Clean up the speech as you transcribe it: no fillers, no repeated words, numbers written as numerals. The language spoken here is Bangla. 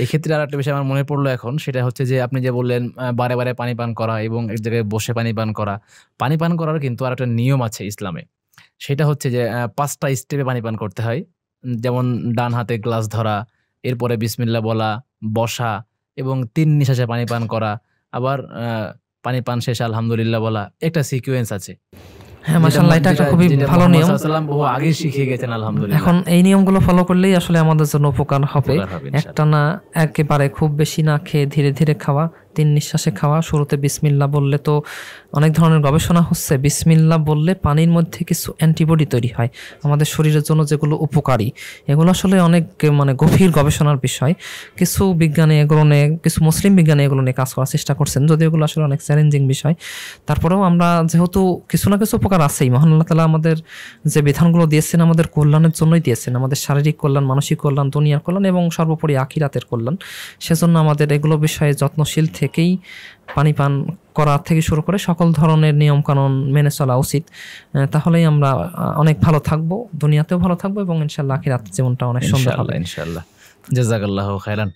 এক্ষেত্রে আরেকটা বিষয় আমার মনে পড়লো এখন, সেটা হচ্ছে যে আপনি যে বললেন বারে, বারে পানি পান করা এবং এক জায়গায় বসে পানি পান করা। পানি পান করার কিন্তু আরেকটা নিয়ম আছে ইসলামে। সেটা হচ্ছে যে ৫ টা স্টেপে পানি পান করতে হয়। যেমন ডান হাতে গ্লাস ধরা, এরপরে বিসমিল্লাহ বলা, বসা এবং ৩ নিঃশ্বাসে পানি পান করা। আবার পানি পান শেষে আলহামদুলিল্লাহ বলা। একটা সিকোয়েন্স আছে। হ্যাঁ, মাশাআল্লাহ, এটা একটা খুবই ভালো মুহাম্মদ নিয়ম। সাল্লাল্লাহু আলাইহি ওয়াসাল্লাম বহু আগেই শিখিয়ে গেছেন আলহামদুলিল্লাহ। এখন এই নিয়মগুলো ফলো করলেই আসলে আমাদের জন্য উপকার হবে। ইনশাআল্লাহ। একটানা একেবারে খুব বেশি না খেয়ে ধীরে ধীরে খাওয়া, ৩ নিঃশ্বাসে খাওয়া। শুরুতে বিসমিল্লাহ বললে তো অনেক ধরনের গবেষণা হচ্ছে, বিসমিল্লাহ বললে পানির মধ্যে কিছু অ্যান্টিবডি তৈরি হয় আমাদের শরীরের জন্য, যেগুলো উপকারী। এগুলো আসলে অনেক গভীর গবেষণার বিষয়। কিছু বিজ্ঞানী এগুলো নিয়ে, কিছু মুসলিম বিজ্ঞানী এগুলো নিয়ে কাজ করার চেষ্টা করছেন, যদিও এগুলো আসলে অনেক চ্যালেঞ্জিং বিষয়। তারপরেও আমরা যেহেতু কিছু না কিছু উপকার আছেই, মহান আল্লাহ তাআলা আমাদের যে বিধানগুলো দিয়েছেন আমাদের কল্যাণের জন্যই দিয়েছেন, আমাদের শারীরিক কল্যাণ, মানসিক কল্যাণ, দুনিয়ার কল্যাণ এবং সর্বোপরি আখিরাতের কল্যাণ। সেজন্য আমাদের এগুলো বিষয়ে যত্নশীল থেকেই পানি পান করা থেকে শুরু করে সকল ধরনের নিয়মকানুন মেনে চলা উচিত। তাহলেই আমরা অনেক ভালো থাকবো, দুনিয়াতেও ভালো থাকবো এবং ইনশাআল্লাহ আখিরাত জীবনটা অনেক সুন্দর হবে। ইনশাআল্লাহ। জাযাকাল্লাহু খাইরান।